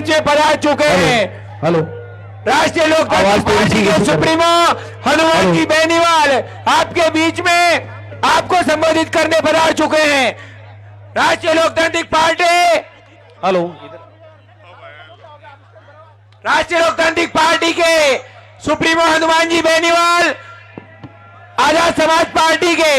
बीच में पधार चुके हैं। हेलो, राष्ट्रीय लोकतांत्रिक पार्टी के सुप्रीमो हनुमान जी बेनीवाल आपके बीच में आपको संबोधित करने पधार चुके हैं। राष्ट्रीय लोकतांत्रिक पार्टी, हेलो, राष्ट्रीय लोकतांत्रिक पार्टी के सुप्रीमो हनुमान जी बेनीवाल, आजाद समाज पार्टी के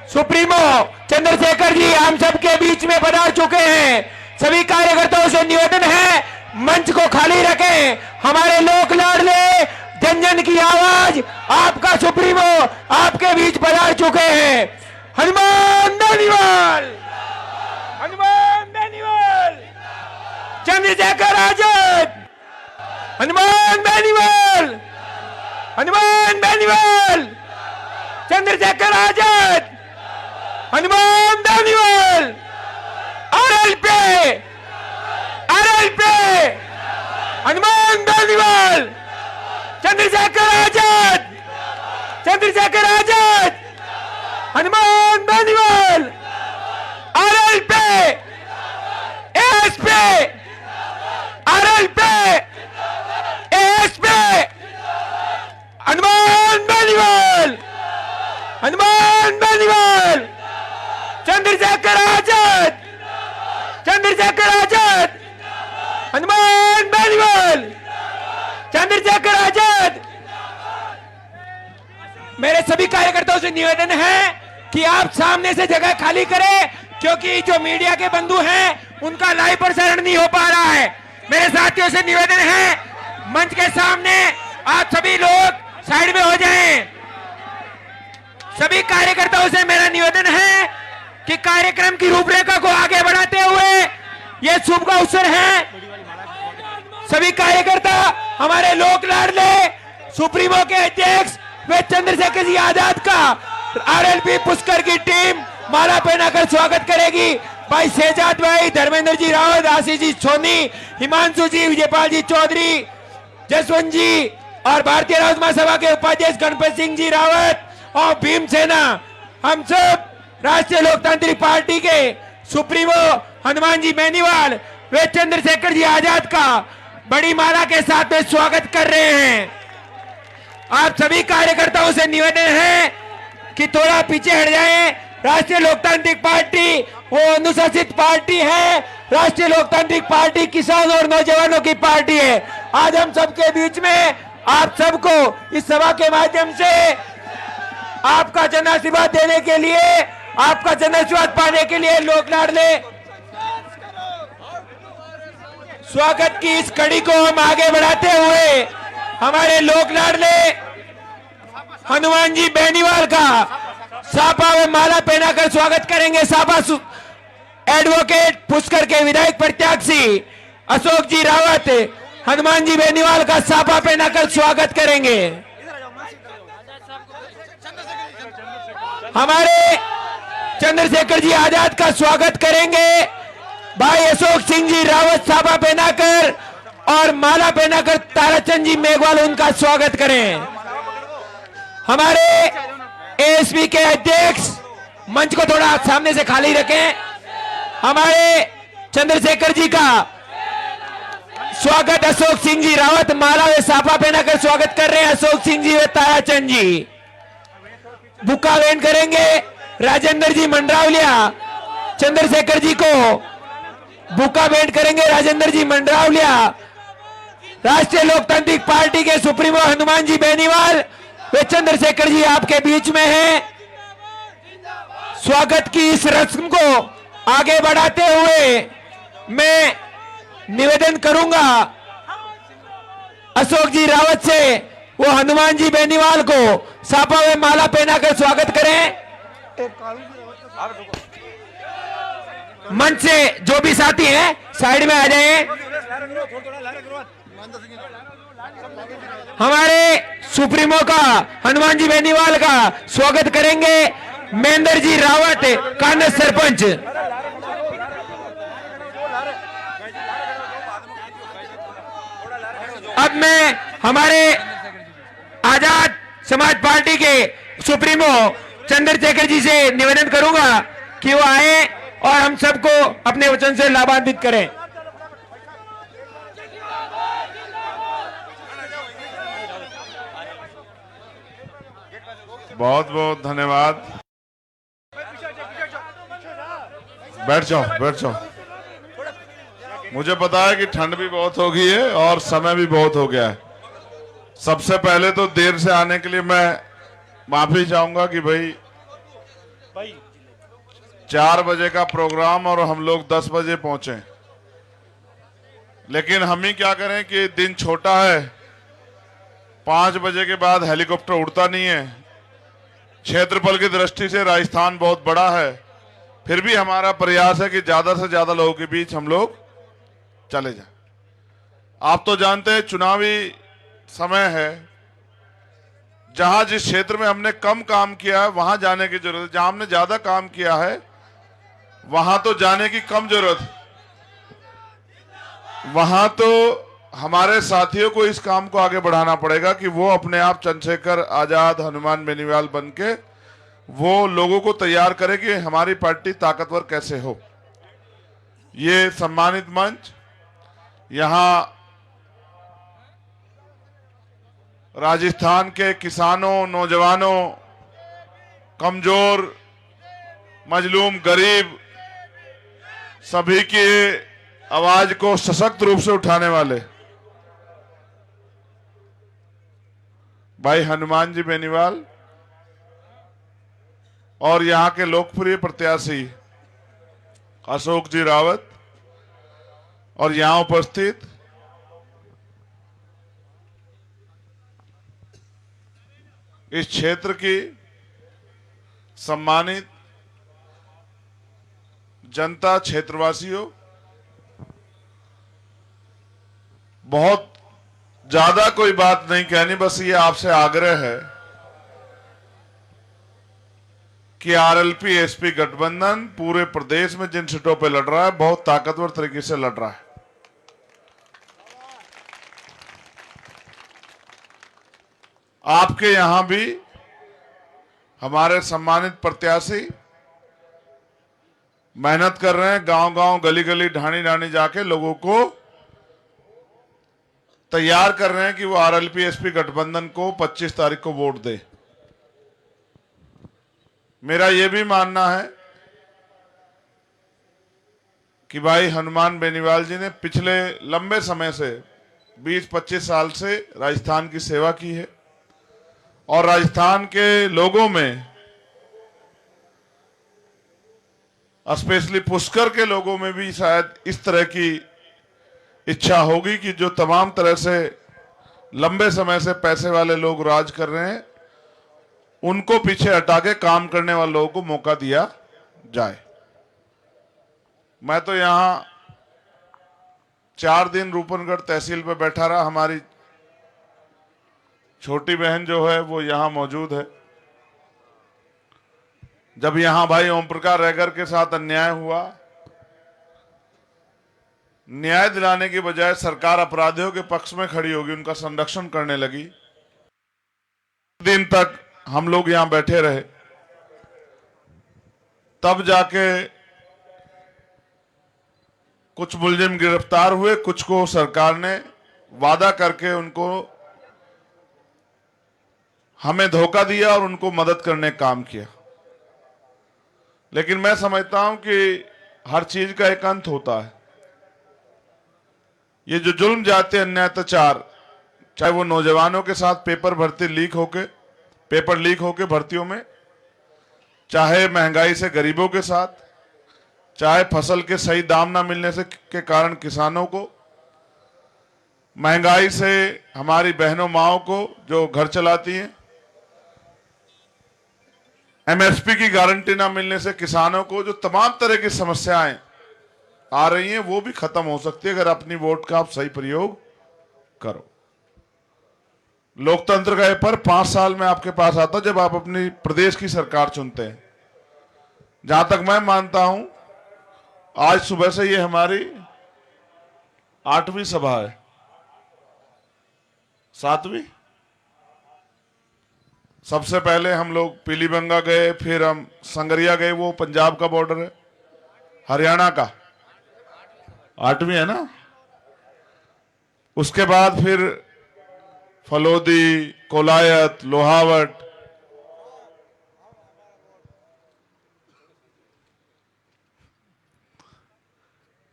सुप्रीमो चंद्रशेखर जी हम सबके बीच में पधार चुके हैं। सभी कार्यकर्ताओं से निवेदन है मंच को खाली रखें। हमारे लोक लाडले जन जन की आवाज आपका सुप्रीमो आपके बीच पधार चुके हैं। Hanuman Beniwal, Hanuman Beniwal, Chandrashekhar Azad, Hanuman Beniwal, Hanuman Beniwal, Chandrashekhar Azad, Hanuman Beniwal, RLP, RLP, Hanuman Beniwal, Chandrashekhar Azad, Chandrashekhar Azad, Hanuman Beniwal, RLP, ASP, RLP, ASP, Hanuman Beniwal, Hanuman Beniwal, Chandrashekhar Azad, Chandrashekhar Azad, Hanuman Beniwal, Chandrashekhar Azad. मेरे सभी कार्यकर्ताओं से निवेदन है कि आप सामने से जगह खाली करें, क्योंकि जो मीडिया के बंधु हैं उनका लाइव प्रसारण नहीं हो पा रहा है। मेरे साथियों से निवेदन है मंच के सामने आप सभी लोग साइड में हो जाएं। सभी कार्यकर्ताओं से मेरा निवेदन है कि कार्यक्रम की रूपरेखा को आगे बढ़ाते हुए यह शुभ का अवसर है। सभी कार्यकर्ता हमारे लोक लाडले सुप्रीमो के अध्यक्ष वे चंद्रशेखर जी आजाद का आरएलपी पुष्कर की टीम माला पहनाकर स्वागत करेगी। भाई शहजाद भाई, धर्मेंद्र जी रावत, आशीष जी सोनी, हिमांशु जी, विजयपाल जी चौधरी, जसवंत जी और भारतीय राजमा सभा के उपाध्यक्ष गणपत सिंह जी रावत और भीमसेना, हम सब राष्ट्रीय लोकतांत्रिक पार्टी के सुप्रीमो हनुमान जी बेनीवाल वे चंद्रशेखर जी आजाद का बड़ी माला के साथ में स्वागत कर रहे हैं। आप सभी कार्यकर्ताओं से निवेदन है कि थोड़ा पीछे हट जाएं। राष्ट्रीय लोकतांत्रिक पार्टी वो अनुशासित पार्टी है। राष्ट्रीय लोकतांत्रिक पार्टी किसान और नौजवानों की पार्टी है। आज हम सबके बीच में आप सबको इस सभा के माध्यम से आपका जन आशीर्वाद देने के लिए, आपका जन आशीर्वाद पाने के लिए लोक लाडले स्वागत की इस कड़ी को हम आगे बढ़ाते हुए हमारे लोक लाडले हनुमान जी बेनीवाल का सापा में माला पहनाकर स्वागत करेंगे। सापा एडवोकेट पुष्कर के विधायक प्रत्याशी अशोक जी रावत हनुमान जी बेनीवाल का सापा पहनाकर स्वागत करेंगे। हमारे चंद्रशेखर जी आजाद का स्वागत करेंगे भाई अशोक सिंह जी रावत सापा पहनाकर, और माला पहनाकर ताराचंद जी मेघवाल उनका स्वागत करें। हमारे एएसपी के अध्यक्ष मंच को थोड़ा सामने से खाली रखें। हमारे चंद्रशेखर जी का स्वागत अशोक सिंह जी रावत माला व साफा पहनाकर स्वागत कर रहे हैं। अशोक सिंह जी व ताराचंद जी बुक्का वेंट करेंगे। राजेंद्र जी मंडरावलिया चंद्रशेखर जी को बुक्का वेंट करेंगे। राजेंद्र जी मंडरावलिया राष्ट्रीय लोकतांत्रिक पार्टी के सुप्रीमो हनुमान जी बेनीवाल वे चंद्रशेखर जी आपके बीच में हैं। स्वागत की इस रस्म को आगे बढ़ाते हुए मैं निवेदन करूंगा अशोक जी रावत से वो हनुमान जी बेनीवाल को सापा में माला पहनाकर स्वागत करें। मंच से जो भी साथी हैं साइड में आ जाएं। हमारे सुप्रीमो का हनुमान जी बेनीवाल का स्वागत करेंगे महेंद्र जी रावत कान्हा सरपंच। अब मैं हमारे आजाद समाज पार्टी के सुप्रीमो चंद्रशेखर जी से निवेदन करूंगा कि वो आए और हम सबको अपने वचन से लाभान्वित करें। बहुत बहुत धन्यवाद। बैठ जाओ, बैठ जाओ। मुझे पता है कि ठंड भी बहुत हो गई है और समय भी बहुत हो गया है। सबसे पहले तो देर से आने के लिए मैं माफी चाहूंगा कि भाई 4 बजे का प्रोग्राम और हम लोग 10 बजे पहुंचे, लेकिन हम ही क्या करें कि दिन छोटा है। 5 बजे के बाद हेलीकॉप्टर उड़ता नहीं है। क्षेत्रफल की दृष्टि से राजस्थान बहुत बड़ा है, फिर भी हमारा प्रयास है कि ज्यादा से ज्यादा लोगों के बीच हम लोग चले जाएं। आप तो जानते हैं चुनावी समय है, जहां जिस क्षेत्र में हमने कम काम किया है वहां जाने की जरूरत है, जहां हमने ज्यादा काम किया है वहां तो जाने की कम जरूरत है। वहां तो हमारे साथियों को इस काम को आगे बढ़ाना पड़ेगा कि वो अपने आप चंद्रशेखर आजाद, हनुमान बेनीवाल बनके वो लोगों को तैयार करे कि हमारी पार्टी ताकतवर कैसे हो। ये सम्मानित मंच यहां राजस्थान के किसानों, नौजवानों, कमजोर, मजलूम, गरीब सभी की आवाज को सशक्त रूप से उठाने वाले भाई हनुमान जी बेनीवाल और यहां के लोकप्रिय प्रत्याशी अशोक जी रावत और यहां उपस्थित इस क्षेत्र की सम्मानित जनता, क्षेत्रवासियों, बहुत ज्यादा कोई बात नहीं कहनी, बस ये आपसे आग्रह है कि आरएलपी एसपी गठबंधन पूरे प्रदेश में जिन सीटों पे लड़ रहा है बहुत ताकतवर तरीके से लड़ रहा है। आपके यहां भी हमारे सम्मानित प्रत्याशी मेहनत कर रहे हैं, गांव-गांव, गली-गली, ढाणी-ढाणी जाके लोगों को तैयार कर रहे हैं कि वो आरएलपी एसपी गठबंधन को 25 तारीख को वोट दे। मेरा यह भी मानना है कि भाई हनुमान बेनीवाल जी ने पिछले लंबे समय से 20-25 साल से राजस्थान की सेवा की है और राजस्थान के लोगों में, स्पेशली पुष्कर के लोगों में भी शायद इस तरह की इच्छा होगी कि जो तमाम तरह से लंबे समय से पैसे वाले लोग राज कर रहे हैं उनको पीछे हटा के काम करने वाले लोगों को मौका दिया जाए। मैं तो यहां 4 दिन रूपनगढ़ तहसील पे बैठा रहा। हमारी छोटी बहन जो है वो यहां मौजूद है। जब यहां भाई ओम प्रकाश रैगर के साथ अन्याय हुआ, न्याय दिलाने की बजाय सरकार अपराधियों के पक्ष में खड़ी होगी, उनका संरक्षण करने लगी। दिन तक हम लोग यहां बैठे रहे, तब जाके कुछ मुलजिम गिरफ्तार हुए, कुछ को सरकार ने वादा करके उनको हमें धोखा दिया और उनको मदद करने का काम किया। लेकिन मैं समझता हूं कि हर चीज का एक अंत होता है। ये जो जुल्म जाते अन्याय अत्याचार, चाहे वो नौजवानों के साथ पेपर लीक होके भर्तियों में, चाहे महंगाई से गरीबों के साथ, चाहे फसल के सही दाम ना मिलने से के कारण किसानों को, महंगाई से हमारी बहनों माओं को जो घर चलाती हैं, एमएसपी की गारंटी ना मिलने से किसानों को जो तमाम तरह की समस्याएं आ रही हैं वो भी खत्म हो सकती है अगर अपनी वोट का आप सही प्रयोग करो। लोकतंत्र का ये पर 5 साल में आपके पास आता जब आप अपनी प्रदेश की सरकार चुनते हैं। जहां तक मैं मानता हूं, आज सुबह से ये हमारी 8वीं सभा है, 7वीं। सबसे पहले हम लोग पीलीबंगा गए, फिर हम संगरिया गए, वो पंजाब का बॉर्डर है, हरियाणा का 8वीं है ना। उसके बाद फिर फलोदी, कोलायत, लोहावट,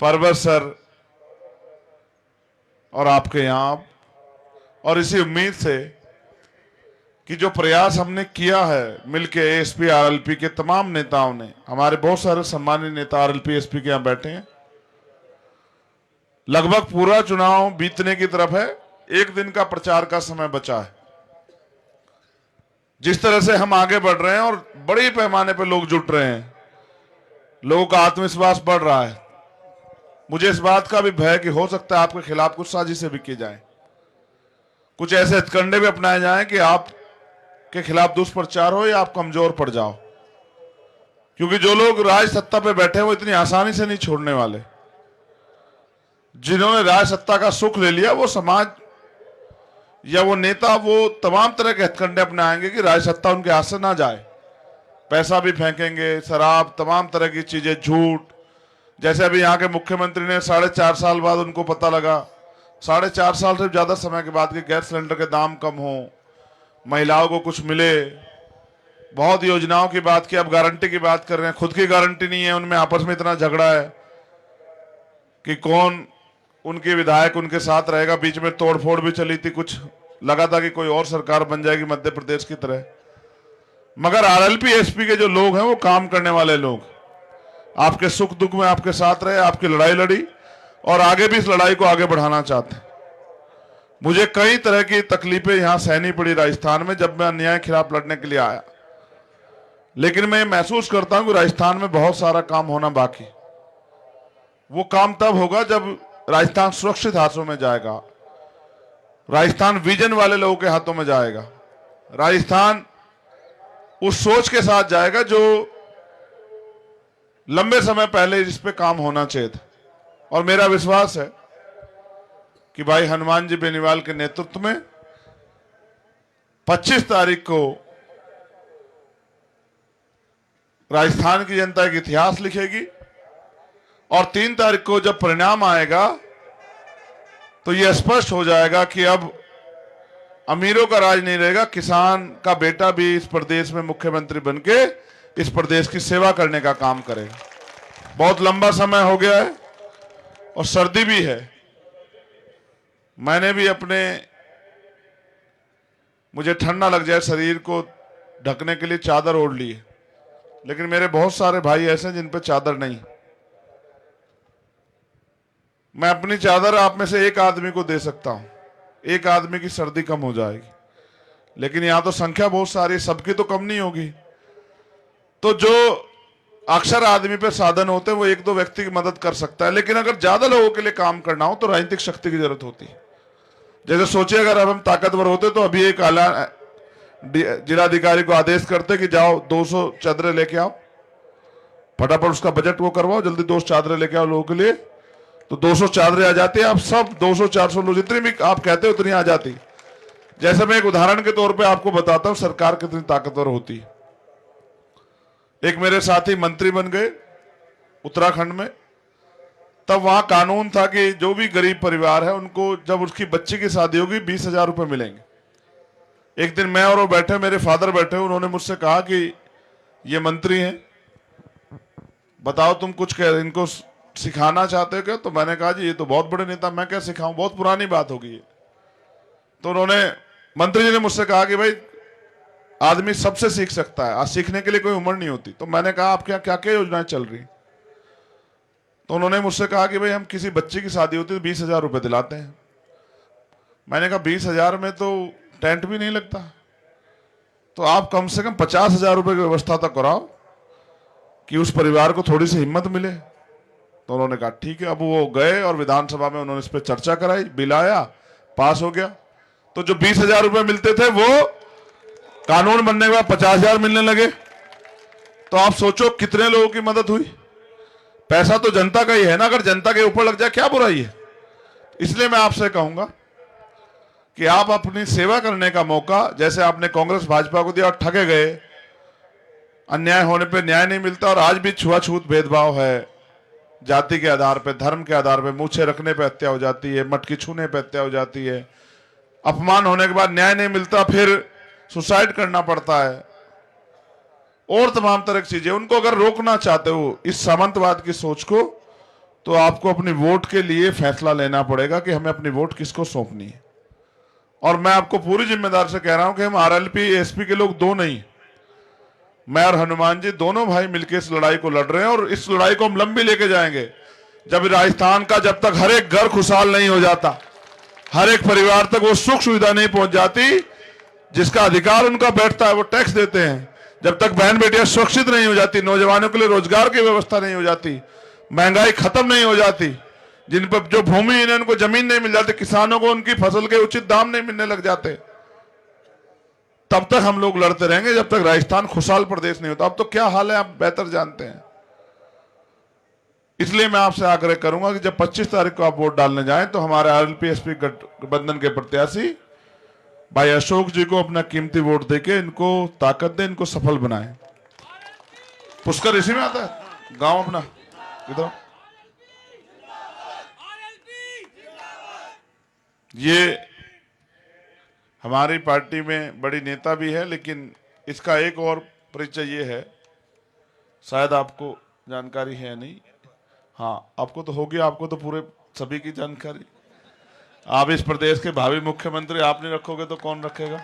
पर्वत सर और आपके यहां, और इसी उम्मीद से कि जो प्रयास हमने किया है मिलके एएसपी आरएलपी के तमाम नेताओं ने, हमारे बहुत सारे सम्मानित नेता आरएलपी एसपी के यहां बैठे हैं, लगभग पूरा चुनाव बीतने की तरफ है, एक दिन का प्रचार का समय बचा है। जिस तरह से हम आगे बढ़ रहे हैं और बड़े पैमाने पर लोग जुट रहे हैं, लोगों का आत्मविश्वास बढ़ रहा है, मुझे इस बात का भी भय कि हो सकता है आपके खिलाफ कुछ साजिशें भी की जाएं, कुछ ऐसे हथकंडे भी अपनाए जाएं कि आप के खिलाफ दुष्प्रचार हो या आप कमजोर पड़ जाओ, क्योंकि जो लोग राज सत्ता पे बैठे हैं वो इतनी आसानी से नहीं छोड़ने वाले। जिन्होंने राज सत्ता का सुख ले लिया वो समाज या वो नेता वो तमाम तरह के हथकंडे अपनाएंगे कि राज सत्ता उनके हाथ से ना जाए। पैसा भी फेंकेंगे, शराब, तमाम तरह की चीजें, झूठ। जैसे अभी यहाँ के मुख्यमंत्री ने 4.5 साल बाद उनको पता लगा, 4.5 साल से ज्यादा समय के बाद, कि गैस सिलेंडर के दाम कम हो, महिलाओं को कुछ मिले, बहुत योजनाओं की बात की, अब गारंटी की बात कर रहे हैं। खुद की गारंटी नहीं है, उनमें आपस में इतना झगड़ा है कि कौन उनके विधायक उनके साथ रहेगा। बीच में तोड़फोड़ भी चली थी, कुछ लगा था कि कोई और सरकार बन जाएगी मध्य प्रदेश की तरह। मगर आरएलपी एसपी के जो लोग हैं वो काम करने वाले लोग, आपके सुख दुख में आपके साथ रहे, आपकी लड़ाई लड़ी और आगे भी इस लड़ाई को आगे बढ़ाना चाहते हैं। मुझे कई तरह की तकलीफें यहां सहनी पड़ी राजस्थान में जब मैं अन्याय के खिलाफ लड़ने के लिए आया, लेकिन मैं महसूस करता हूं कि राजस्थान में बहुत सारा काम होना बाकी। वो काम तब होगा जब राजस्थान सुरक्षित हाथों में जाएगा, राजस्थान विजन वाले लोगों के हाथों में जाएगा, राजस्थान उस सोच के साथ जाएगा जो लंबे समय पहले इस पे काम होना चाहिए था। और मेरा विश्वास है कि भाई हनुमान जी बेनीवाल के नेतृत्व में 25 तारीख को राजस्थान की जनता एक इतिहास लिखेगी और 3 तारीख को जब परिणाम आएगा तो यह स्पष्ट हो जाएगा कि अब अमीरों का राज नहीं रहेगा, किसान का बेटा भी इस प्रदेश में मुख्यमंत्री बनके इस प्रदेश की सेवा करने का काम करेगा। बहुत लंबा समय हो गया है और सर्दी भी है। मैंने भी मुझे ठंड ना लग जाए शरीर को ढकने के लिए चादर ओढ़ ली है, लेकिन मेरे बहुत सारे भाई ऐसे हैं जिन पे चादर नहीं। मैं अपनी चादर आप में से एक आदमी को दे सकता हूं, एक आदमी की सर्दी कम हो जाएगी, लेकिन यहां तो संख्या बहुत सारी, सबकी तो कम नहीं होगी। तो जो अक्सर आदमी पे साधन होते हैं वो 1-2 व्यक्ति की मदद कर सकता है, लेकिन अगर ज्यादा लोगों के लिए काम करना हो तो राजनीतिक शक्ति की जरूरत होती है। जैसे सोचिए अगर अब हम ताकतवर होते तो अभी एक जिलाधिकारी को आदेश करते कि जाओ 200 चादरें लेके आओ, फटाफट उसका बजट वो करवाओ, जल्दी 200 चादरें लेके आओ लोगों के लिए, तो 200 चादरें आ जाती है। आप सब 200-400 लोग जितनी भी आप कहते हो उतनी आ जाती। जैसे मैं एक उदाहरण के तौर पे आपको बताता हूं सरकार कितनी ताकतवर होती है। एक मेरे साथी मंत्री बन गए उत्तराखंड में, तब वहां कानून था कि जो भी गरीब परिवार है उनको जब उसकी बच्ची की शादी होगी 20,000 रुपए मिलेंगे। एक दिन मैं और वो बैठे, मेरे फादर बैठे, उन्होंने मुझसे कहा कि ये मंत्री हैं, बताओ तुम कुछ इनको सिखाना चाहते हो क्या? तो मैंने कहा जी ये तो बहुत बड़े नेता, मैं क्या सिखाऊं, बहुत पुरानी बात होगी ये। तो उन्होंने, मंत्री जी ने मुझसे कहा कि भाई आदमी सबसे सीख सकता है, आज सीखने के लिए कोई उम्र नहीं होती। तो मैंने कहा आपके यहाँ क्या क्या योजनाएं चल रही? तो उन्होंने मुझसे कहा कि भाई हम किसी बच्ची की शादी होती है तो 20,000 रुपए दिलाते हैं। मैंने कहा 20,000 में तो टेंट भी नहीं लगता, तो आप कम से कम 50,000 रुपए की व्यवस्था तो कराओ कि उस परिवार को थोड़ी सी हिम्मत मिले। तो उन्होंने कहा ठीक है। अब वो गए और विधानसभा में उन्होंने इस पर चर्चा कराई, बिल आया, पास हो गया। तो जो 20,000 रुपए मिलते थे वो कानून बनने के बाद 50,000 मिलने लगे। तो आप सोचो कितने लोगों की मदद हुई। पैसा तो जनता का ही है ना, अगर जनता के ऊपर लग जाए क्या बुराई है। इसलिए मैं आपसे कहूंगा कि आप अपनी सेवा करने का मौका, जैसे आपने कांग्रेस भाजपा को दिया और ठगे गए, अन्याय होने पे न्याय नहीं मिलता, और आज भी छुआछूत भेदभाव है, जाति के आधार पे, धर्म के आधार पे, मूछे रखने पे हत्या हो जाती है, मटकी छूने पे हत्या हो जाती है, अपमान होने के बाद न्याय नहीं मिलता, फिर सुसाइड करना पड़ता है, और तमाम तरह की चीजें। उनको अगर रोकना चाहते हो इस सामंतवाद की सोच को, तो आपको अपनी वोट के लिए फैसला लेना पड़ेगा कि हमें अपनी वोट किसको सौंपनी है। और मैं आपको पूरी जिम्मेदारी से कह रहा हूं कि हम आरएलपी एसपी के लोग दो नहीं, मैं और हनुमान जी दोनों भाई मिलकर इस लड़ाई को लड़ रहे हैं और इस लड़ाई को हम लंबी लेके जाएंगे। जब राजस्थान का जब तक हर एक घर खुशहाल नहीं हो जाता, हर एक परिवार तक वो सुख सुविधा नहीं पहुंच जाती जिसका अधिकार उनका बैठता है, वो टैक्स देते हैं, जब तक बहन बेटियां सुरक्षित नहीं हो जाती, नौजवानों के लिए रोजगार की व्यवस्था नहीं हो जाती, महंगाई खत्म नहीं हो जाती, जिन पर जो भूमि है उनको जमीन नहीं मिल जाती, किसानों को उनकी फसल के उचित दाम नहीं मिलने लग जाते, तब तक हम लोग लड़ते रहेंगे जब तक राजस्थान खुशहाल प्रदेश नहीं होता। अब तो क्या हाल है आप बेहतर जानते हैं। इसलिए मैं आपसे आग्रह करूंगा कि जब 25 तारीख को आप वोट डालने जाएं तो हमारे आरएलपी एसपी गठबंधन के प्रत्याशी भाई अशोक जी को अपना कीमती वोट देके इनको ताकत दें, इनको सफल बनाएं। पुष्कर इसी में आता है गांव अपना इधर। ये हमारी पार्टी में बड़ी नेता भी है, लेकिन इसका एक और परिचय ये है, शायद आपको जानकारी है नहीं, हाँ आपको तो होगी, आपको तो पूरे सभी की जानकारी। आप इस प्रदेश के भावी मुख्यमंत्री आप नहीं रखोगे तो कौन रखेगा।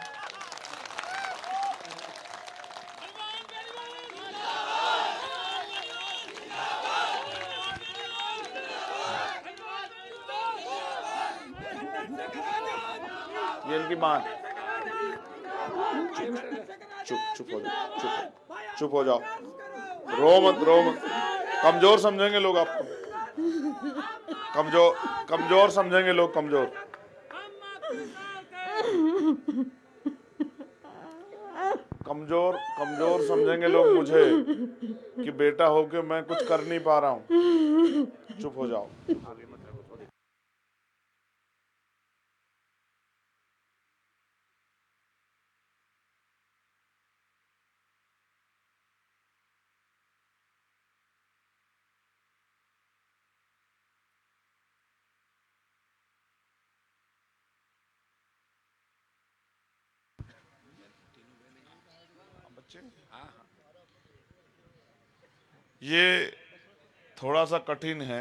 ये इनकी मां। चुप चुप हो जाओ, चुप हो जाओ, रो मत। कमजोर समझेंगे लोग आपको, कमजोर समझेंगे लोग, कमजोर समझेंगे लोग मुझे कि बेटा होके मैं कुछ कर नहीं पा रहा हूं। चुप हो जाओ। ये थोड़ा सा कठिन है,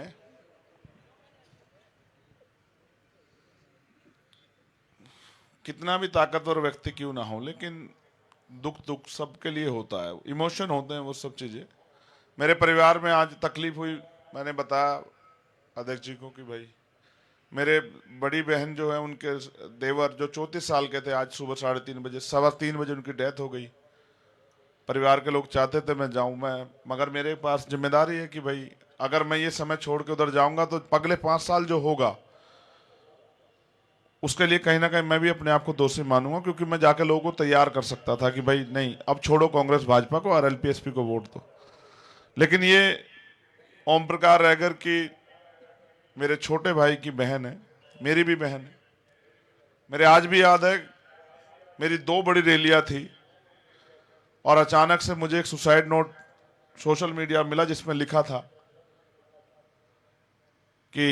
कितना भी ताकतवर व्यक्ति क्यों ना हो, लेकिन दुख सबके लिए होता है, इमोशन होते हैं वो सब चीजें। मेरे परिवार में आज तकलीफ हुई, मैंने बताया अध्यक्ष जी को कि भाई मेरे बड़ी बहन जो है उनके देवर जो 34 साल के थे, आज सुबह 3:30 बजे 3:15 बजे उनकी डेथ हो गई। परिवार के लोग चाहते थे मैं जाऊं, मगर मेरे पास जिम्मेदारी है कि भाई अगर मैं ये समय छोड़ के उधर जाऊंगा तो अगले 5 साल जो होगा उसके लिए कहीं ना कहीं मैं भी अपने आप को दोषी मानूंगा, क्योंकि मैं जाके लोगों को तैयार कर सकता था कि भाई नहीं अब छोड़ो कांग्रेस भाजपा को और एलपीएसपी को वोट दो। लेकिन ये ओम प्रकाश रैगर की मेरे छोटे भाई की बहन है, मेरी भी बहन है। मेरे आज भी याद है मेरी 2 बड़ी रैलियां थी और अचानक से मुझे एक सुसाइड नोट सोशल मीडिया मिला जिसमें लिखा था कि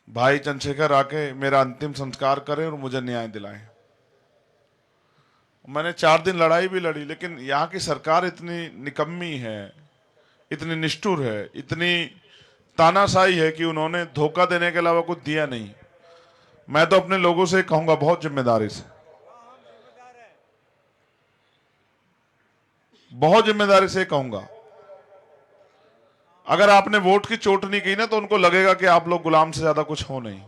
भाई चंद्रशेखर आके मेरा अंतिम संस्कार करें और मुझे न्याय दिलाएं। मैंने 4 दिन लड़ाई भी लड़ी, लेकिन यहाँ की सरकार इतनी निकम्मी है, इतनी निष्ठुर है, इतनी तानाशाही है कि उन्होंने धोखा देने के अलावा कुछ दिया नहीं। मैं तो अपने लोगों से कहूंगा बहुत जिम्मेदारी से, बहुत जिम्मेदारी से कहूंगा, अगर आपने वोट की चोट नहीं की ना तो उनको लगेगा कि आप लोग गुलाम से ज्यादा कुछ हो नहीं।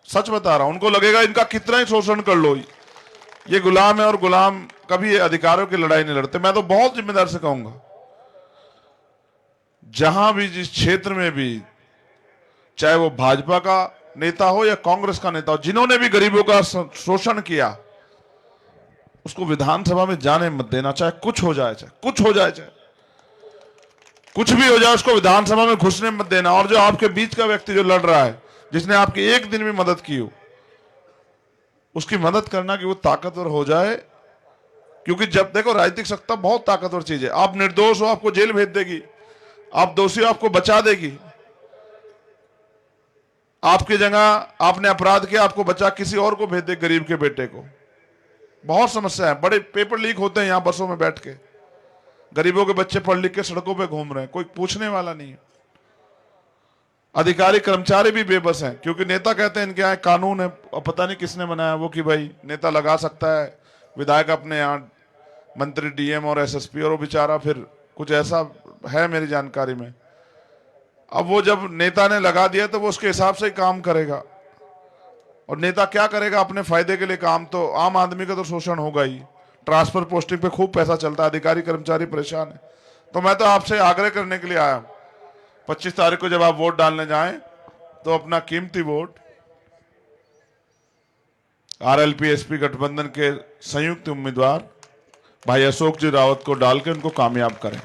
सच बता रहा हूं, उनको लगेगा इनका कितना ही शोषण कर लो, ये गुलाम है और गुलाम कभी अधिकारों की लड़ाई नहीं लड़ते। मैं तो बहुत जिम्मेदार से कहूंगा, जहां भी जिस क्षेत्र में भी, चाहे वो भाजपा का नेता हो या कांग्रेस का नेता हो, जिन्होंने भी गरीबों का शोषण किया उसको विधानसभा में जाने मत देना, चाहे कुछ हो जाए, चाहे कुछ हो जाए, चाहे कुछ भी हो जाए, उसको विधानसभा में घुसने मत देना। और जो आपके बीच का व्यक्ति जो लड़ रहा है, जिसने आपकी एक दिन भी मदद की हो, उसकी मदद करना कि वो ताकतवर हो जाए। क्योंकि जब देखो राजनीतिक सत्ता बहुत ताकतवर चीज है, आप निर्दोष हो आपको जेल भेज देगी, आप दोषी हो आपको बचा देगी, आपकी जगह आपने अपराध किया आपको बचा किसी और को भेज दे, गरीब के बेटे को। बहुत समस्या है, बड़े पेपर लीक होते हैं यहां बसों में बैठ के, गरीबों के बच्चे पढ़ लिख के सड़कों पे घूम रहे हैं, कोई पूछने वाला नहीं है। अधिकारी कर्मचारी भी बेबस हैं, क्योंकि नेता कहते हैं इनके यहाँ कानून है, और पता नहीं किसने बनाया वो, कि भाई नेता लगा सकता है, विधायक अपने यहाँ मंत्री, डीएम और एसएसपी, और वो बेचारा फिर कुछ ऐसा है मेरी जानकारी में। अब वो जब नेता ने लगा दिया तो वो उसके हिसाब से ही काम करेगा, और नेता क्या करेगा अपने फायदे के लिए काम, तो आम आदमी का तो शोषण होगा ही। ट्रांसफर पोस्टिंग पे खूब पैसा चलता है, अधिकारी कर्मचारी परेशान है। तो मैं तो आपसे आग्रह करने के लिए आया हूं, 25 तारीख को जब आप वोट डालने जाएं तो अपना कीमती वोट आरएलपी-एसपी गठबंधन के संयुक्त उम्मीदवार भाई अशोक जी रावत को डाल के उनको कामयाब करें।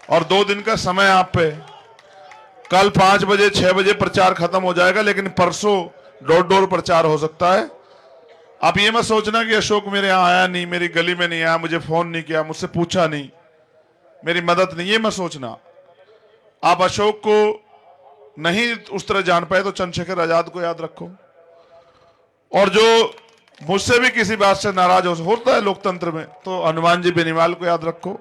और 2 दिन का समय आप पे, कल 5 बजे 6 बजे प्रचार खत्म हो जाएगा, लेकिन परसों डोर डोर प्रचार हो सकता है। आप ये मत सोचना कि अशोक मेरे यहाँ आया नहीं, मेरी गली में नहीं आया, मुझे फोन नहीं किया, मुझसे पूछा नहीं, मेरी मदद नहीं, ये मत सोचना। आप अशोक को नहीं उस तरह जान पाए तो चंद्रशेखर आजाद को याद रखो, और जो मुझसे भी किसी बात से नाराज होता है लोकतंत्र में, तो हनुमान जी बेनीवाल को याद रखो,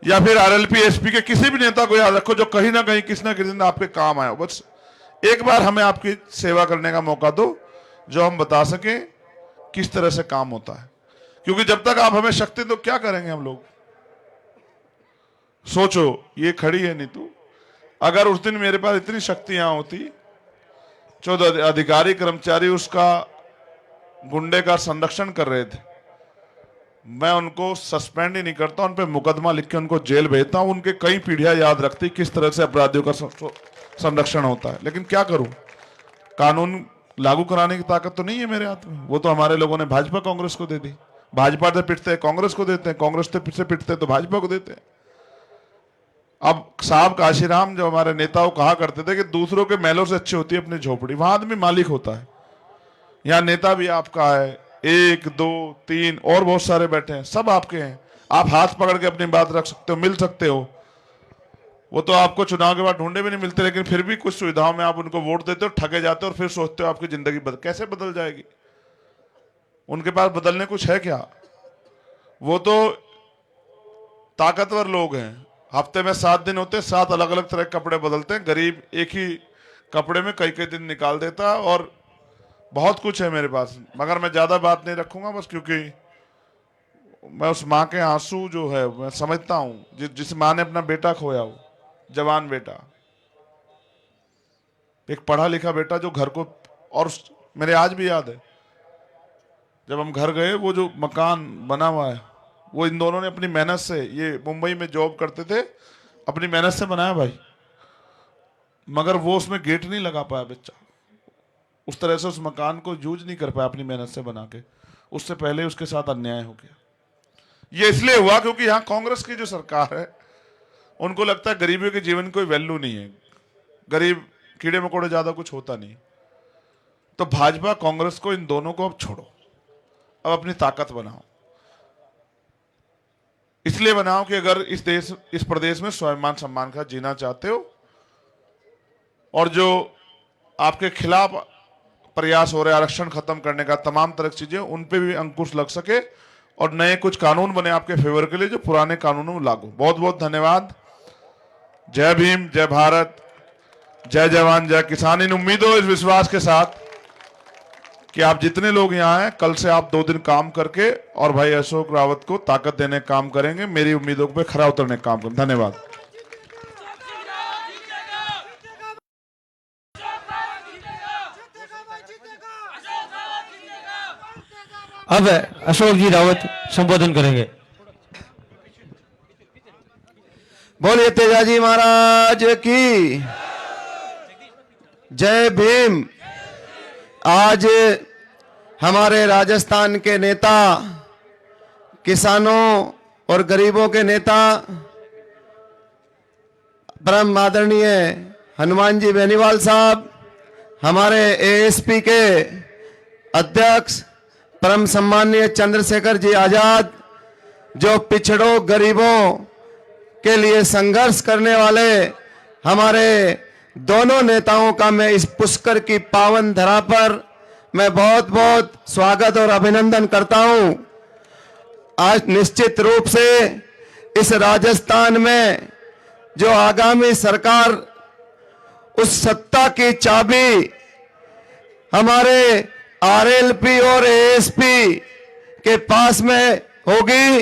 या फिर आरएलपी-एसपी के किसी भी नेता को याद रखो जो कहीं ना कहीं किसी ना किसी दिन आपके काम आए। बस एक बार हमें आपकी सेवा करने का मौका दो, जो हम बता सकें किस तरह से काम होता है, क्योंकि जब तक आप हमें शक्ति तो क्या करेंगे हम लोग। सोचो, ये खड़ी है नीतू, अगर उस दिन मेरे पास इतनी शक्तियां होती, 14 अधिकारी कर्मचारी उसका गुंडे का संरक्षण कर रहे थे, मैं उनको सस्पेंड ही नहीं करता, उन पे मुकदमा लिख के उनको जेल भेजता हूं, उनके कई पीढ़ियां याद रखती किस तरह से अपराधियों का संरक्षण होता है। लेकिन क्या करूं, कानून लागू कराने की ताकत तो नहीं है मेरे हाथ में, वो तो हमारे लोगों ने भाजपा कांग्रेस को दे दी। भाजपा से पिटते हैं कांग्रेस को देते हैं, कांग्रेस से पिटते हैं तो भाजपा को देते हैं। अब साहब काशीराम जो हमारे नेताओं कहा करते थे कि दूसरों के महलों से अच्छी होती है अपनी झोपड़ी, वहां आदमी मालिक होता है। यहाँ नेता भी आपका है, 1 2 3 और बहुत सारे बैठे हैं, सब आपके हैं। आप हाथ पकड़ के अपनी बात रख सकते हो, मिल सकते हो। वो तो आपको चुनाव के बाद ढूंढे भी नहीं मिलते, लेकिन फिर भी कुछ सुविधाओं में आप उनको वोट देते हो, ठगे जाते हो, और फिर सोचते हो आपकी जिंदगी कैसे बदल जाएगी। उनके पास बदलने कुछ है क्या? वो तो ताकतवर लोग हैं, हफ्ते में 7 दिन होते, 7 अलग अलग तरह के कपड़े बदलते हैं। गरीब एक ही कपड़े में कई कई दिन निकाल देता, और बहुत कुछ है मेरे पास, मगर मैं ज्यादा बात नहीं रखूंगा, बस क्योंकि मैं उस माँ के आंसू जो है मैं समझता हूं, जिस माँ ने अपना बेटा खोया हो, जवान बेटा, एक पढ़ा लिखा बेटा जो घर को, और मेरे आज भी याद है जब हम घर गए, वो जो मकान बना हुआ है वो इन दोनों ने अपनी मेहनत से, ये मुंबई में जॉब करते थे, अपनी मेहनत से बनाया भाई, मगर वो उसमें गेट नहीं लगा पाया बच्चा, उस तरह से उस मकान को यूज नहीं कर पाया अपनी मेहनत से बना के, उससे पहले उसके साथ अन्याय हो गया। ये इसलिए हुआ क्योंकि यहाँ कांग्रेस की जो सरकार है उनको लगता है गरीबों के जीवन कोई वैल्यू नहीं है, गरीब कीड़े मकोड़े ज्यादा कुछ होता नहीं। तो भाजपा कांग्रेस को, इन दोनों को अब छोड़ो, अब अपनी ताकत बनाओ। इसलिए बनाओ कि अगर इस प्रदेश में स्वाभिमान सम्मान का जीना चाहते हो, और जो आपके खिलाफ प्रयास हो रहे आरक्षण खत्म करने का, तमाम तरह की चीजें, उन पे भी अंकुश लग सके, और नए कुछ कानून बने आपके फेवर के लिए जो पुराने कानूनों में लागू। बहुत बहुत धन्यवाद। जय भीम, जय भारत, जय जवान, जय किसान। इन उम्मीदों, इस विश्वास के साथ कि आप जितने लोग यहाँ हैं, कल से आप 2 दिन काम करके और भाई अशोक रावत को ताकत देने का काम करेंगे, मेरी उम्मीदों पे खरा उतरने का काम करेंगे। धन्यवाद। अब अशोक जी रावत संबोधन करेंगे। बोलिए तेजाजी महाराज की जय भीम। आज हमारे राजस्थान के नेता, किसानों और गरीबों के नेता, परम आदरणीय हनुमान जी बेनीवाल साहब, हमारे एएसपी के अध्यक्ष परम सम्माननीय चंद्रशेखर जी आजाद, जो पिछड़ों गरीबों के लिए संघर्ष करने वाले हमारे दोनों नेताओं का मैं इस पुष्कर की पावन धरा पर मैं बहुत बहुत स्वागत और अभिनंदन करता हूं। आज निश्चित रूप से इस राजस्थान में जो आगामी सरकार, उस सत्ता की चाबी हमारे आरएलपी और एएसपी के पास में होगी।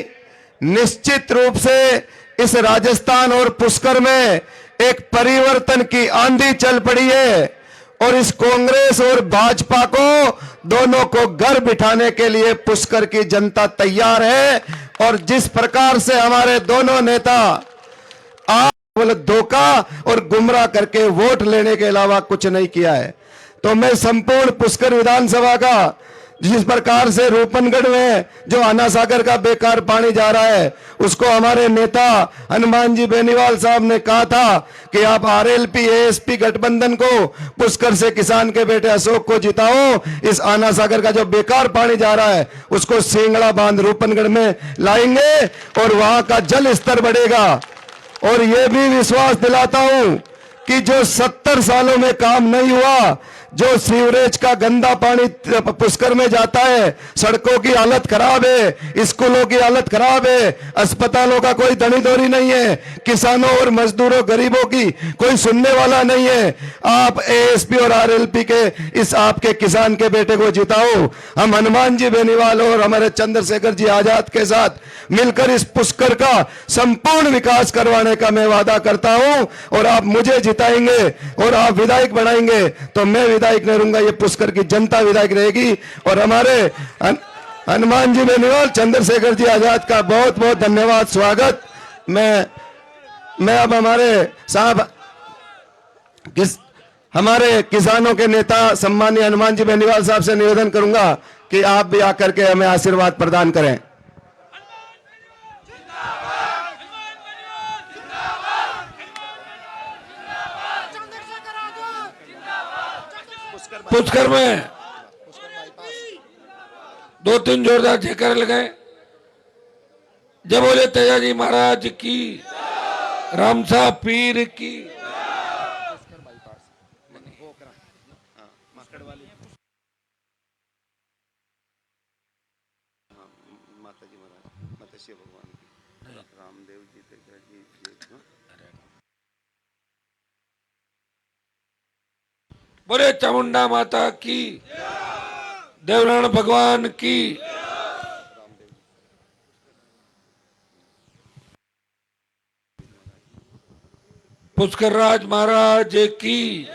निश्चित रूप से इस राजस्थान और पुष्कर में एक परिवर्तन की आंधी चल पड़ी है और इस कांग्रेस और भाजपा को दोनों को घर बिठाने के लिए पुष्कर की जनता तैयार है। और जिस प्रकार से हमारे दोनों नेता आप धोखा और गुमराह करके वोट लेने के अलावा कुछ नहीं किया है, तो मैं संपूर्ण पुष्कर विधानसभा का, जिस प्रकार से रूपनगढ़ में जो आना सागर का बेकार पानी जा रहा है, उसको हमारे नेता हनुमान जी बेनीवाल साहब ने कहा था कि आप आरएलपी एएसपी गठबंधन को, पुष्कर से किसान के बेटे अशोक को जिताओ। इस आना सागर का जो बेकार पानी जा रहा है उसको सिंगड़ा बांध रूपनगढ़ में लाएंगे और वहां का जल स्तर बढ़ेगा। और यह भी विश्वास दिलाता हूं कि जो 70 सालों में काम नहीं हुआ, जो सीवरेज का गंदा पानी पुष्कर में जाता है, सड़कों की हालत खराब है, स्कूलों की हालत खराब है, अस्पतालों का कोई धनीधोरी नहीं है, किसानों और मजदूरों गरीबों की कोई सुनने वाला नहीं है। आप एएसपी और आरएलपी के इस आपके किसान के बेटे को जिताओ। हम हनुमान जी बेनीवाल और हमारे चंद्रशेखर जी आजाद के साथ मिलकर इस पुष्कर का संपूर्ण विकास करवाने का मैं वादा करता हूं। और आप मुझे जिताएंगे और आप विधायक बनाएंगे तो मैं विधायक नहीं रहूंगा, ये पुष्कर की जनता विधायक रहेगी। और हमारे हनुमान जी बेनीवाल, चंद्रशेखर जी आजाद का बहुत बहुत धन्यवाद, स्वागत। मैं अब हमारे साहब हमारे किसानों के नेता सम्मानीय हनुमान जी बेनीवाल साहब से निवेदन करूंगा कि आप भी आकर के हमें आशीर्वाद प्रदान करें। पुष्कर में 2-3 जोरदार जयकारे लगाए। जय बोले तेजाजी महाराज की, रामसा पीर की। बोले चामुंडा माता की, देवनारायण भगवान की। पुष्कर राज महाराज की,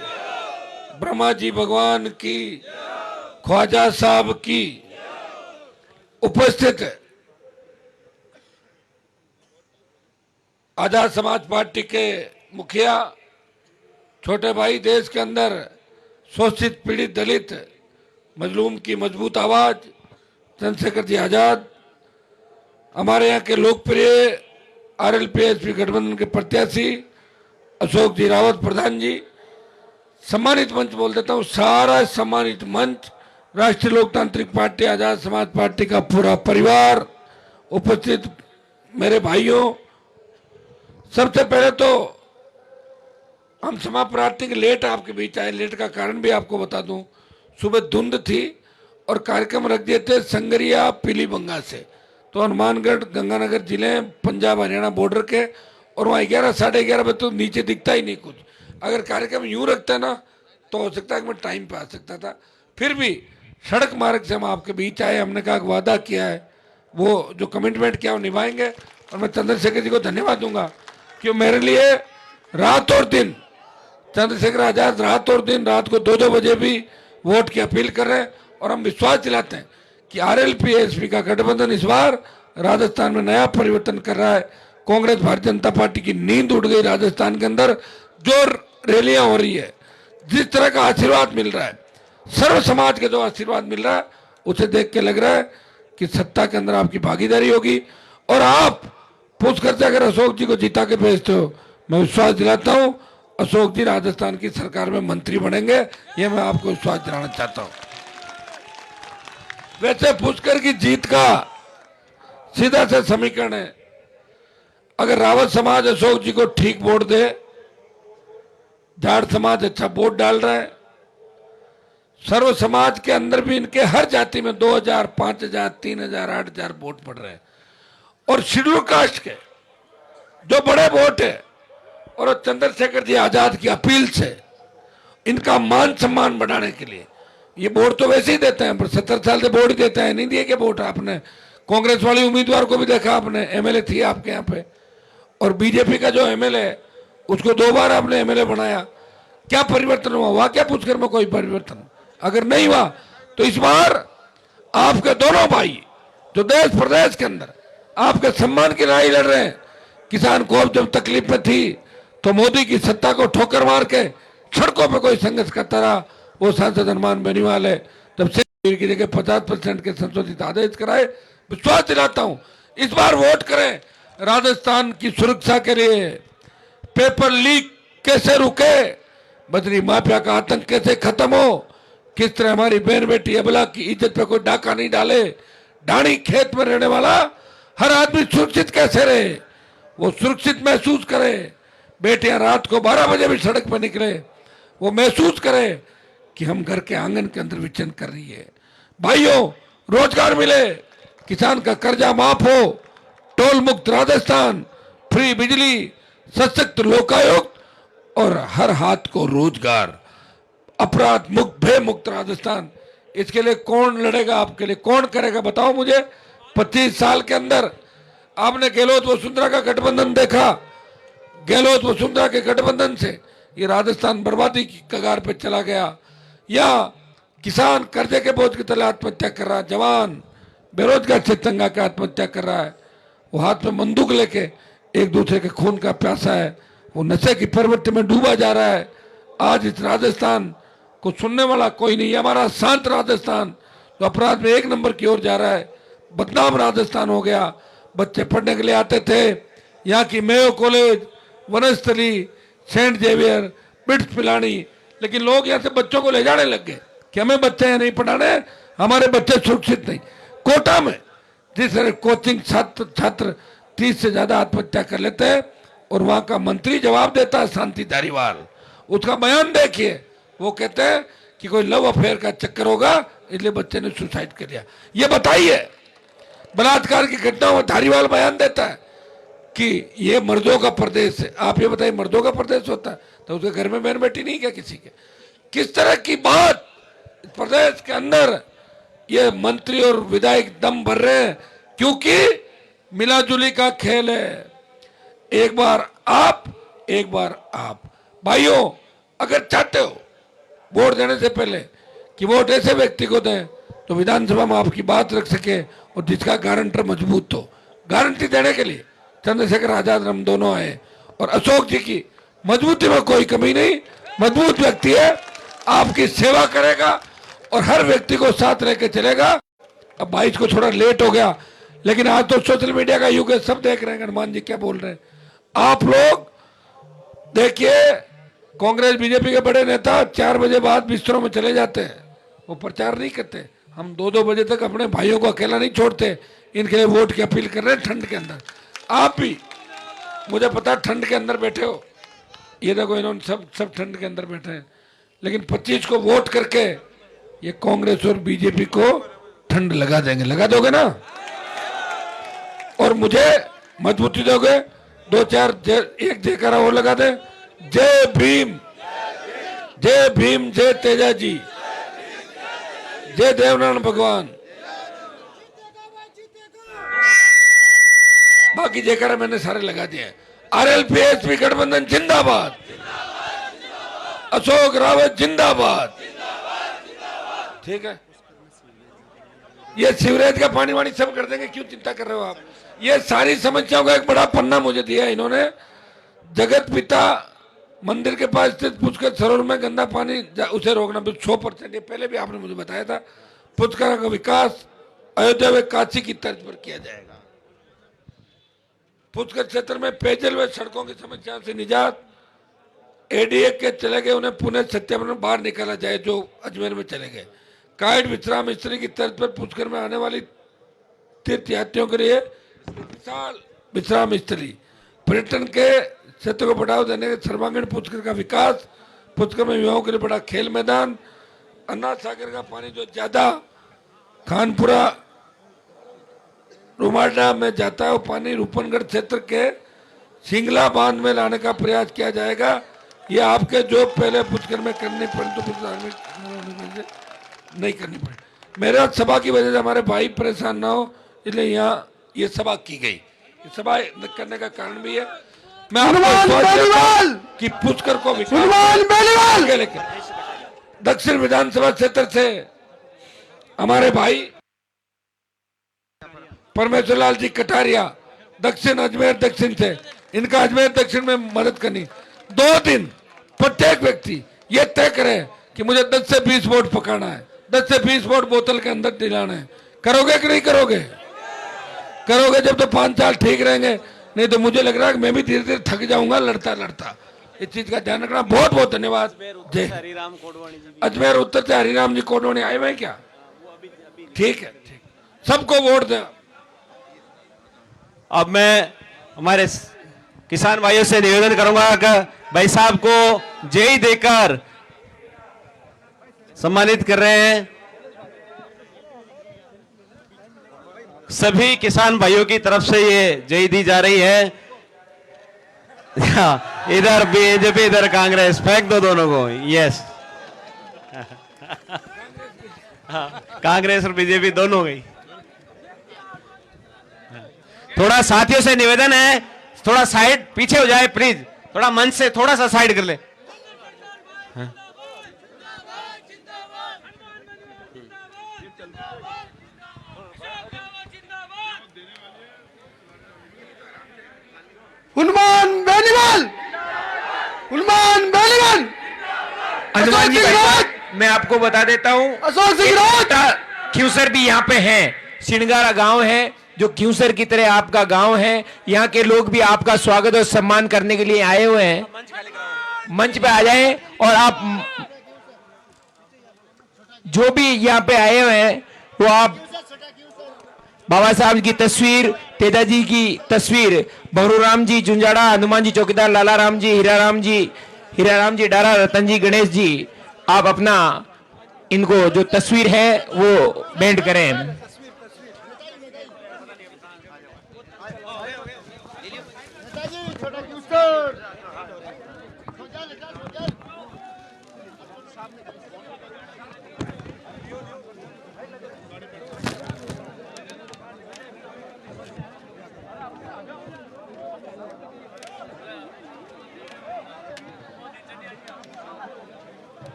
ब्रह्मा जी भगवान की, ख्वाजा साहब की। उपस्थित आजाद समाज पार्टी के मुखिया, छोटे भाई, देश के अंदर शोषित पीड़ित दलित मजलूम की मजबूत आवाज चंद्रशेखर जी आजाद, हमारे यहाँ के लोकप्रिय आरएलपी एएसपी गठबंधन के प्रत्याशी अशोक जी रावत प्रधान जी, सम्मानित मंच बोल देता हूँ, सारा सम्मानित मंच, राष्ट्रीय लोकतांत्रिक पार्टी आजाद समाज पार्टी का पूरा परिवार, उपस्थित मेरे भाइयों। सबसे पहले तो हम समाप्रार्थी के लेट आपके बीच आए। लेट का कारण भी आपको बता दूं, सुबह धुंध थी और कार्यक्रम रख दिए थे संगरिया पीलीबंगा से, तो हनुमानगढ़ गंगानगर जिले पंजाब हरियाणा बॉर्डर के, और वहाँ 11 साढ़े 11 बजे तो नीचे दिखता ही नहीं कुछ। अगर कार्यक्रम यूं रखता ना तो हो सकता है कि मैं टाइम पे आ सकता था। फिर भी सड़क मार्ग से हम आपके बीच आए। हमने कहा वादा किया है, वो जो कमिटमेंट किया वो निभाएंगे। और मैं चंद्रशेखर जी को धन्यवाद दूंगा कि मेरे लिए रात और दिन, चंद्रशेखर आजाद रात और दिन, रात को 2-2 बजे भी वोट की अपील कर रहे हैं। और हम विश्वास दिलाते हैं कि आरएलपी एएसपी का गठबंधन इस बार राजस्थान में नया परिवर्तन कर रहा है। कांग्रेस भारतीय जनता पार्टी की नींद उड़ गई राजस्थान के अंदर। जो रैलियां हो रही है, जिस तरह का आशीर्वाद मिल रहा है, सर्व समाज के जो आशीर्वाद मिल रहा है, उसे देख के लग रहा है कि सत्ता के अंदर आपकी भागीदारी होगी। और आप पुष्कर से अगर अशोक जी को जिता के भेजते हो, मैं विश्वास दिलाता हूं अशोक जी राजस्थान की सरकार में मंत्री बनेंगे। ये मैं आपको विश्वास दिलाना चाहता हूं। वैसे पुष्कर की जीत का सीधा से समीकरण है, अगर रावत समाज अशोक जी को ठीक वोट दे, जाट समाज अच्छा वोट डाल रहा है, सर्व समाज के अंदर भी इनके हर जाति में 2000, 5000, 3000, 8000 वोट पड़ रहे हैं, और शेड्यूल कास्ट के जो बड़े वोट है और चंद्रशेखर जी आजाद की अपील से इनका मान सम्मान बढ़ाने के लिए, ये वोट तो वैसे ही देते हैं, पर 70 साल से वोट ही देते हैं, नहीं दिए क्या वोट आपने? कांग्रेस वाली उम्मीदवार को भी देखा आपने, एमएलए थी आपके यहाँ पे, और बीजेपी का जो एमएलए है उसको 2 बार आपने एमएलए बनाया। क्या परिवर्तन हुआ क्या पुष्कर में? कोई परिवर्तन अगर नहीं हुआ तो इस बार आपके दोनों भाई जो देश प्रदेश के अंदर आपके सम्मान की लड़ाई लड़ रहे हैं, किसान को जब तकलीफ में थी तो मोदी की सत्ता को ठोकर मार के सड़कों पे कोई संघर्ष करता रहा, वो सांसद हनुमान बेनीवाल है, जब शेर की जगह 50% के संशोधित आदेश कराए। विश्वास दिलाता हूं इस बार वोट करें राजस्थान की सुरक्षा के लिए। पेपर लीक कैसे रुके, बदरी माफिया का आतंक कैसे खत्म हो, किस तरह हमारी बहन बेटी अबला की इज्जत पे कोई डाका नहीं डाले, ढाणी खेत में रहने वाला हर आदमी सुरक्षित कैसे रहे, वो सुरक्षित महसूस करे। बेटियां रात को 12 बजे भी सड़क पर निकले, वो महसूस करे कि हम घर के आंगन के अंदर विचरण कर रही है। भाइयों, रोजगार मिले, किसान का कर्जा माफ हो, टोल मुक्त राजस्थान, फ्री बिजली, सशक्त लोकायुक्त और हर हाथ को रोजगार, अपराध मुक्त भय मुक्त राजस्थान। इसके लिए कौन लड़ेगा? आपके लिए कौन करेगा? बताओ मुझे। 25 साल के अंदर आपने गहलोत वसुंधरा का गठबंधन देखा, गहलोत वसुंधरा के गठबंधन से ये राजस्थान बर्बादी की कगार पे चला गया। या किसान कर्जे के बोझ के तले आत्महत्या कर रहा है, जवान बेरोजगार से तंग के आत्महत्या कर रहा है, वो हाथ में बंदूक लेके एक दूसरे के खून का प्यासा है, वो नशे की प्रवृत्ति में डूबा जा रहा है। आज इस राजस्थान को सुनने वाला कोई नहीं, हमारा शांत राजस्थान जो अपराध में 1 नंबर की ओर जा रहा है, बदनाम राजस्थान हो गया। बच्चे पढ़ने के लिए आते थे, यहाँ की Mayo college, Banasthali, Saint Xavier, BITS Pilani, लेकिन लोग यहाँ से बच्चों को ले जाने लग गए कि हमें बच्चे यहाँ नहीं पढ़ाने, हमारे बच्चे सुरक्षित नहीं। कोटा में जिस तरह कोचिंग छात्र 30 से ज्यादा आत्महत्या कर लेते हैं और वहां का मंत्री जवाब देता है शांति धारीवाल, उसका बयान देखिए, वो कहते हैं कि कोई लव अफेयर का चक्कर होगा इसलिए बच्चे ने सुसाइड कर लिया। ये बताइए, बलात्कार की घटनाओं में धारीवाल बयान देता है कि ये मर्दों का प्रदेश है। आप ये बताइए, मर्दों का प्रदेश होता है तो उसके घर में बहन बेटी नहीं क्या किसी के? किस तरह की बात प्रदेश के अंदर ये मंत्री और विधायक दम भर रहे हैं, क्योंकि मिलाजुली का खेल है, एक बार आप एक बार आप। भाइयों, अगर चाहते हो वोट देने से पहले कि वोट ऐसे व्यक्ति को दें तो विधानसभा में आपकी बात रख सके और जिसका गारंटर मजबूत हो। गारंटी देने के लिए चंद्रशेखर आजाद हम दोनों आए और अशोक जी की मजबूती में कोई कमी नहीं, मजबूत व्यक्ति है, आपकी सेवा करेगा और हर व्यक्ति को साथ लेके चलेगा। अब 22 को थोड़ा लेट हो गया, लेकिन आज तो सोशल मीडिया का युग है, सब देख रहे हैं हनुमान जी क्या बोल रहे हैं। आप लोग देखिए, कांग्रेस बीजेपी के बड़े नेता 4 बजे बाद बिस्तरों में चले जाते हैं, वो प्रचार नहीं करते। हम 2-2 बजे तक अपने भाइयों को अकेला नहीं छोड़ते, इनके लिए वोट की अपील कर रहे हैं ठंड के अंदर। आप भी, मुझे पता है ठंड के अंदर बैठे हो, ये देखो इन्होंने सब ठंड के अंदर बैठे हैं, लेकिन 25 को वोट करके ये कांग्रेस और बीजेपी को ठंड लगा देंगे। लगा दोगे ना? और मुझे मजबूती दोगे? 2-4 एक जयकारा और लगा दे। जय भीम, जय भीम, जय तेजा जी, जय देवनारायण भगवान। बाकी जयकारा मैंने सारे लगा दिए। आरएलपीएसपी गठबंधन जिंदाबाद, अशोक रावत जिंदाबाद। ठीक है, ये सीवरेज का पानी वानी सब कर देंगे, क्यों चिंता कर रहे हो आप? ये सारी समस्याओं का एक बड़ा पन्ना मुझे दिया इन्होंने। जगत पिता मंदिर के पास स्थित पुष्कर सरोवर में गंदा पानी उसे रोकना 100%, ये पहले भी आपने मुझे बताया था। पुष्कर का विकास अयोध्या में काशी की तर्ज पर किया जाएगा। पुष्कर क्षेत्र में पेयजल व सड़कों की समस्या से निजात, एडीए के चले गए उन्हें पुणे सत्यापन में बाहर निकाला जाए जो अजमेर में चले गए। काइट विश्राम स्थली की तर्ज पर पुष्कर में आने वाली तीर्थ यात्रियों के लिए विशाल विश्राम स्थली, पर्यटन के क्षेत्र को बढ़ावा देने के सर्वांगीण पुष्कर का विकास, पुष्कर में युवाओं के लिए बड़ा खेल मैदान, अनाथ सागर का पानी जो ज्यादा खानपुरा रुमाडा में जाता है वो पानी रूपनगढ़ क्षेत्र के सिंगला बांध में लाने का प्रयास किया जाएगा। ये आपके जो पहले पुष्कर में करनी पड़ी तो कुछ धार्मिक नहीं करनी पड़ी। मेरे सभा की वजह से हमारे भाई परेशान ना हो, इसलिए यहाँ ये सभा की गई। ये सभा करने का कारण भी है मैं आपको कि पुष्कर को आगे लेकर दक्षिण विधानसभा क्षेत्र से हमारे भाई परमेश्वर लाल जी कटारिया दक्षिण अजमेर दक्षिण से, इनका अजमेर दक्षिण में मदद करनी। 2 दिन प्रत्येक व्यक्ति ये तय करे कि मुझे 10 से 20 वोट पकाना है, 10 से 20 वोट बोतल के अंदर दिलाना है। करोगे कि नहीं करोगे? करोगे जब तो 5 साल ठीक रहेंगे, नहीं तो मुझे लग रहा है कि मैं भी धीरे धीरे थक जाऊंगा लड़ता लड़ता। इस चीज का ध्यान रखना। बहुत बहुत धन्यवाद। जय। अजमेर उत्तर से हरिराम जी कोडवाणी आए हुए क्या? ठीक है, ठीक, सबको वोट दे। अब मैं हमारे किसान भाइयों से निवेदन करूंगा कि भाई साहब को जय देकर सम्मानित कर रहे हैं। सभी किसान भाइयों की तरफ से ये जय दी जा रही है। इधर बीजेपी इधर कांग्रेस, फेंक दो दोनों को। यस, कांग्रेस और बीजेपी दोनों गई। थोड़ा साथियों से निवेदन है, थोड़ा साइड पीछे हो जाए प्लीज, थोड़ा मंच से थोड़ा सा साइड कर ले। हनुमान बेनीवाल, हनुमान बेनीवाल, हनुमान जी मैं आपको बता देता हूं, अशोक सिंह रावत क्यूसर भी यहाँ पे है। सिणगारा गांव है जो क्यूसर की तरह आपका गांव है। यहाँ के लोग भी आपका स्वागत और सम्मान करने के लिए आए हुए हैं। मंच पे आ जाए और आप जो भी यहाँ पे आए हुए हैं वो आप बाबा साहब की तस्वीर, तेजाजी की तस्वीर, बहुराम जी जुंजाड़ा, हनुमान जी चौकीदार, लाला राम जी, हीराराम जी डारा, रतन जी, गणेश जी, आप अपना इनको जो तस्वीर है वो भेंट करें।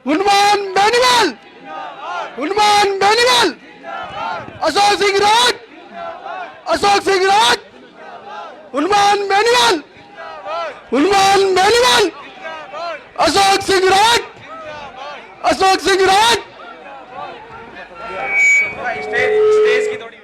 हनुमान बेनीवाल, हनुमान बेनीवाल, अशोक सिंह रावत, अशोक सिंह रावत, हनुमान बेनीवाल, हनुमान बेनीवाल, अशोक सिंह रावत, अशोक सिंह रावत। स्टेज की थोड़ी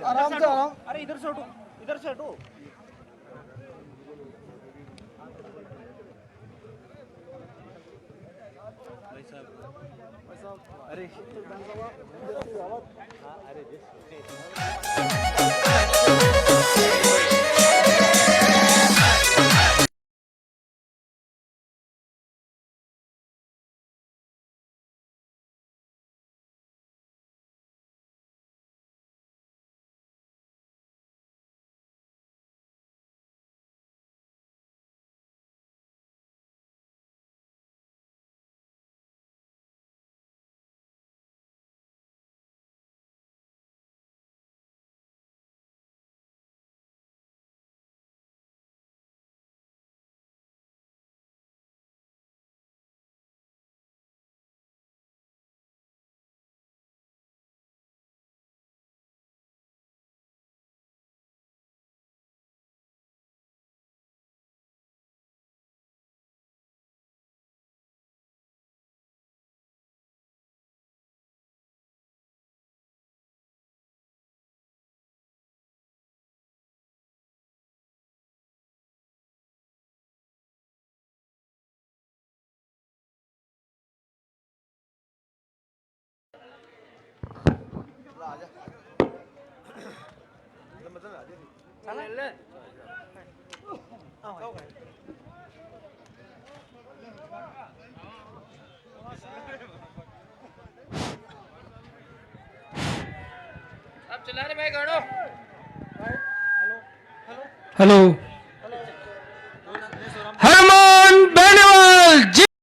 आराम से आराम। अरे इधर से हटो, इधर से हटो। हेलो